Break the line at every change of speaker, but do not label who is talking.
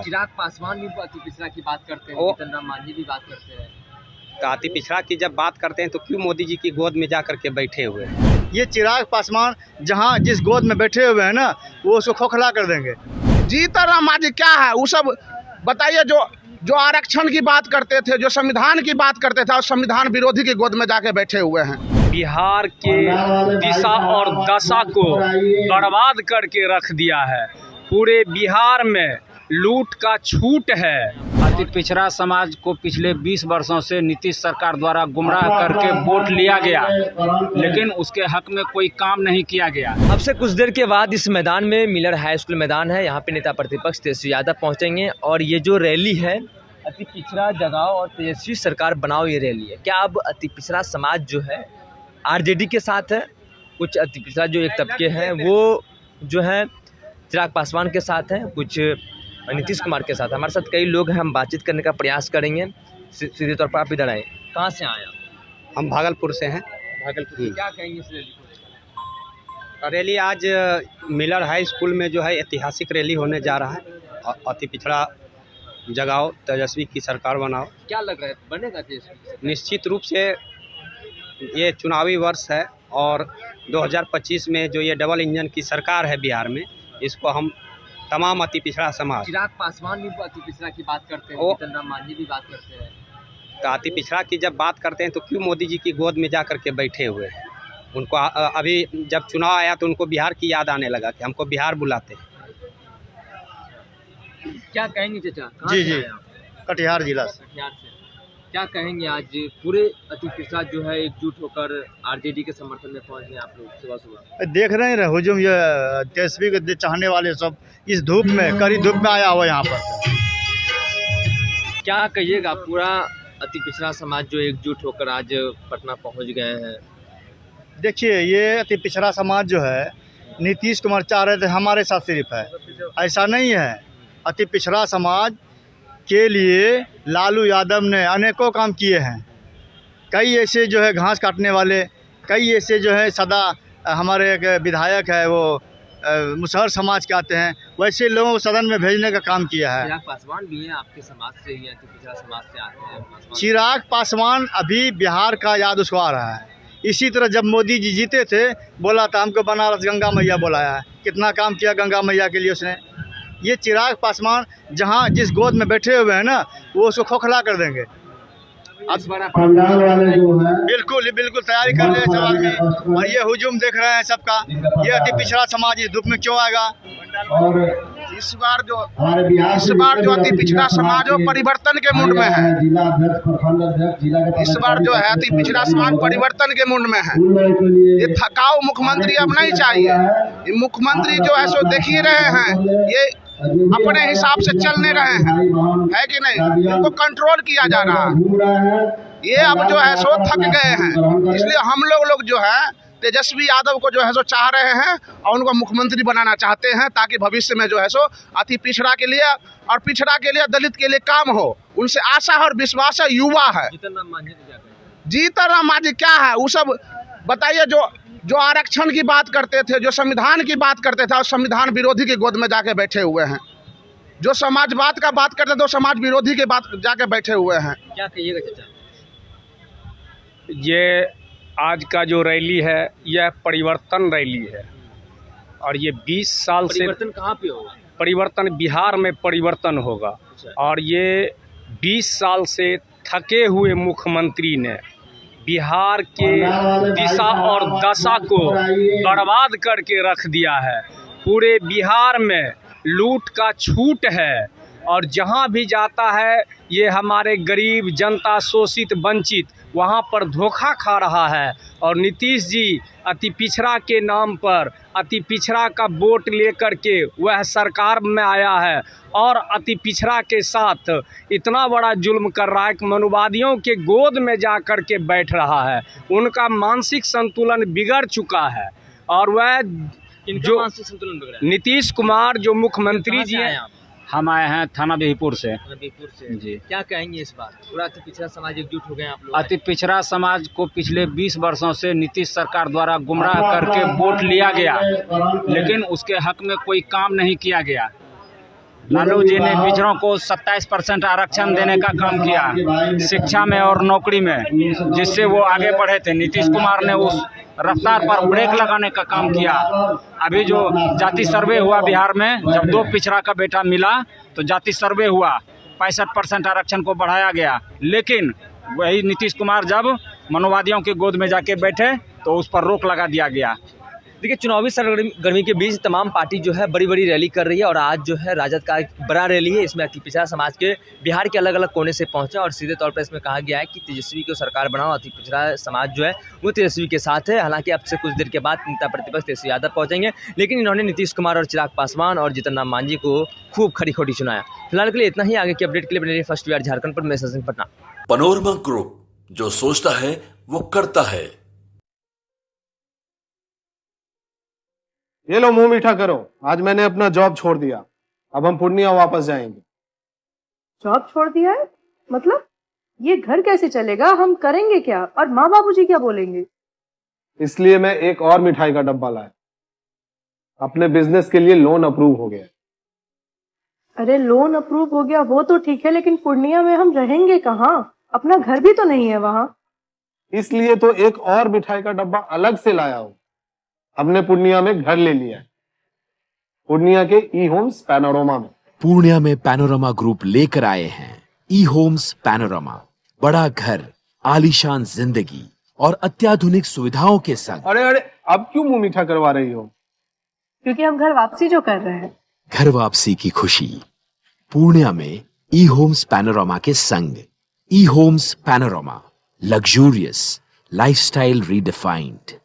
चिराग पासवान भी अति पिछड़ा की बात करते हैं, जीतन राम मांझी भी बात करते हैं।
तो अति पिछड़ा की जब बात करते हैं तो क्यों मोदी जी की गोद में जा करके बैठे हुए हैं?
ये चिराग पासवान जहाँ जिस गोद में बैठे हुए हैं ना, वो उसको खोखला कर देंगे।
जीतन राम मांझी क्या है वो सब बताइए। जो आरक्षण की बात करते थे, जो संविधान की बात करते थे, और संविधान विरोधी की गोद में जाके बैठे हुए हैं।
बिहार के दिशा और दशा को बर्बाद करके रख दिया है। पूरे बिहार में लूट का छूट है।
अति पिछड़ा समाज को पिछले 20 वर्षों से नीतीश सरकार द्वारा गुमराह करके वोट लिया गया, लेकिन उसके हक में कोई काम नहीं किया गया।
अब से कुछ देर के बाद इस मैदान में मिलर हाई स्कूल मैदान है, यहाँ पे नेता प्रतिपक्ष तेजस्वी यादव पहुँचेंगे और ये जो रैली है अति पिछड़ा जगाओ और तेजस्वी सरकार बनाओ, ये रैली है। क्या अब अति पिछड़ा समाज जो है आरजेडी के साथ है? कुछ अति पिछड़ा जो एक तबके हैं वो जो है चिराग पासवान के साथ हैं, कुछ नीतीश कुमार के साथ। हमारे साथ कई लोग हैं, हम बातचीत करने का प्रयास करेंगे। सीधे तौर पर आप इधर आए, कहाँ से आए आप?
हम भागलपुर से हैं।
भागलपुर। क्या कहेंगे इस रैली को?
रैली आज मिलर हाई स्कूल में जो है ऐतिहासिक रैली होने जा रहा है। अति पिछड़ा जगाओ, तेजस्वी की सरकार बनाओ।
क्या लग रहा है बनेगा तेजस्वी?
निश्चित रूप से ये चुनावी वर्ष है और 2025 में जो ये डबल इंजन की सरकार है बिहार में, इसको हम तमाम अति पिछड़ा समाज।
चिराग पासवान भी अति पिछड़ा की बात करते हैं, जीतन राम मांझी भी बात करते हैं।
तो अति पिछड़ा की जब बात करते हैं तो क्यों मोदी जी की गोद में जा करके बैठे हुए हैं? उनको अभी जब चुनाव आया तो उनको बिहार की याद आने लगा कि हमको बिहार बुलाते हैं।
क्या कहेंगे चाचा?
जी जी, कटिहार जिला से।
कटिहार से क्या कहेंगे? आज पूरे अति पिछड़ा जो है एकजुट होकर आरजेडी के समर्थन में पहुंच गए आप लोग सुबह सुबह।
देख रहे हैं हुजूम, ये तेजस्वी के चाहने वाले सब इस धूप में, कड़ी धूप में आया हुआ यहाँ पर।
क्या कहिएगा, पूरा अति पिछड़ा समाज जो एकजुट होकर आज पटना पहुंच गए हैं?
देखिए, ये अति पिछड़ा समाज जो है नीतीश कुमार चाह रहे थे हमारे साथ सिर्फ है, ऐसा नहीं है। अति पिछड़ा समाज के लिए लालू यादव ने अनेकों काम किए हैं। कई ऐसे जो है घास काटने वाले, कई ऐसे जो है सदा हमारे एक विधायक है वो मुसहर समाज के आते हैं, वैसे लोगों को सदन में भेजने का काम किया है।
चिराग पासवान भी हैं आपके समाज से ही, अति पिछड़ा समाज से आते हैं।
चिराग पासवान अभी बिहार का याद उसको आ रहा है। इसी तरह जब मोदी जी जीते थे, बोला था हमको बनारस गंगा मैया बुलाया है, कितना काम किया गंगा मैया के लिए उसने। ये चिराग पासवान जहाँ जिस गोद में बैठे हुए हैं ना, वो उसको खोखला कर देंगे।
अब बड़ा
बिल्कुल बिल्कुल तैयारी कर रहे हैं सब आदमी, और ये हुजूम देख रहे हैं सबका। ये अति पिछड़ा समाज इस धूप में क्यों आएगा?
इस बार जो अति पिछड़ा समाज वो परिवर्तन के मूड में है। इस बार जो है अति पिछड़ा समाज परिवर्तन के मूड में है। ये थकाऊ मुख्यमंत्री अब नहीं चाहिए। ये मुख्यमंत्री जो है सो देख ही रहे हैं, ये अपने हिसाब से चलने रहे हैं, है कि नहीं? इनको कंट्रोल किया जा रहा है। ये अब जो है सो थक गए हैं, इसलिए हम लोग जो है तेजस्वी यादव को जो है सो चाह रहे हैं और उनको मुख्यमंत्री बनाना चाहते हैं, ताकि भविष्य में जो है सो अति पिछड़ा के लिए और पिछड़ा के लिए, दलित के लिए काम हो। उनसे आशा और विश्वास है, युवा है। जीतन राम मांझी क्या है वो सब बताइए। जो आरक्षण की बात करते थे, जो संविधान की बात करते थे, और संविधान विरोधी की गोद में जाके बैठे हुए हैं। जो समाजवाद का बात करते थे, वो समाज विरोधी के बात जाके बैठे हुए हैं।
क्या कहिएगा चाचा?
ये आज का जो रैली है यह परिवर्तन रैली है और ये 20 साल से
परिवर्तन कहाँ पे होगा?
परिवर्तन बिहार में परिवर्तन होगा। और ये 20 साल से थके हुए मुख्यमंत्री ने बिहार के दिशा और दशा को बर्बाद करके रख दिया है। पूरे बिहार में लूट का छूट है और जहां भी जाता है ये हमारे गरीब जनता, शोषित, वंचित, वहां पर धोखा खा रहा है। और नीतीश जी अति पिछड़ा के नाम पर अति पिछड़ा का वोट लेकर के वह सरकार में आया है और अति पिछड़ा के साथ इतना बड़ा जुल्म कर रहा है कि मनुवादियों के गोद में जा कर के बैठ रहा है। उनका मानसिक संतुलन बिगड़ चुका है और वह जो
मानसिक संतुलन बिगड़ा है?
नीतीश कुमार जो मुख्यमंत्री जी हैं।
हम आए हैं थाना बिहीपुर से।
जी, क्या कहेंगे इस बार? पूरा अति पिछड़ा समाज एकजुट हो गए आप लोग?
अति पिछड़ा समाज को पिछले 20 वर्षों से नीतीश सरकार द्वारा गुमराह करके वोट लिया गया, लेकिन उसके हक में कोई काम नहीं किया गया। लालू जी ने पिछड़ों को 27% आरक्षण देने का काम किया शिक्षा में और नौकरी में, जिससे वो आगे बढ़े थे। नीतीश कुमार ने उस रफ्तार पर ब्रेक लगाने का काम किया। अभी जो जाति सर्वे हुआ बिहार में, जब 2 पिछड़ा का बेटा मिला तो जाति सर्वे हुआ, 65% आरक्षण को बढ़ाया गया। लेकिन वही नीतीश कुमार जब मनोवादियों के गोद में जाके बैठे तो उस पर रोक लगा दिया गया।
देखिए, चुनावी सरगर्मी के बीच तमाम पार्टी जो है बड़ी बड़ी रैली कर रही है और आज जो है राजद का एक बड़ा रैली है। इसमें अति पिछड़ा समाज के बिहार के अलग अलग कोने से पहुंचे और सीधे तौर पर इसमें कहा गया है कि तेजस्वी को सरकार बनाओ। अति पिछड़ा समाज जो है वो तेजस्वी के साथ है। हालांकि अब से कुछ देर के बाद नेता प्रतिपक्ष तेजस्वी यादव पहुंचेंगे, लेकिन इन्होंने नीतीश कुमार और चिराग पासवान और जीतन राम मांझी को खूब खरी खोटी सुनाया। फिलहाल के लिए इतना ही। आगे की अपडेट के लिए बने रहिए फर्स्ट वीआर झारखंड पर। मैं सचिन पटना।
पैनोरमा ग्रुप, जो सोचता है वो करता है।
ये लो मुंह मीठा करो, आज मैंने अपना जॉब छोड़ दिया, अब हम पूर्णिया वापस जाएंगे।
जॉब छोड़ दिया है? मतलब ये घर कैसे चलेगा? हम करेंगे क्या? और माँ बाबूजी क्या बोलेंगे?
इसलिए मैं एक और मिठाई का डब्बा लाया। अपने बिजनेस के लिए लोन अप्रूव हो गया।
अरे लोन अप्रूव हो गया वो तो ठीक है, लेकिन पूर्णिया में हम रहेंगे कहाँ? अपना घर भी तो नहीं है वहाँ।
इसलिए तो एक और मिठाई का डब्बा अलग से लाया हूँ। हमने पूर्णिया में घर ले लिया है, पूर्णिया के ई होम्स पैनोरमा में।
पूर्णिया में पैनोरमा ग्रुप लेकर आए हैं ई होम्स पैनोरमा। बड़ा घर, आलीशान जिंदगी और अत्याधुनिक सुविधाओं के संग।
अरे अरे, अब क्यों मुंह मीठा करवा रही हो?
क्योंकि हम घर वापसी जो कर रहे हैं।
घर वापसी की खुशी पूर्णिया में ई होम्स पैनोरमा के संग। E Homes Panorama, luxurious lifestyle redefined.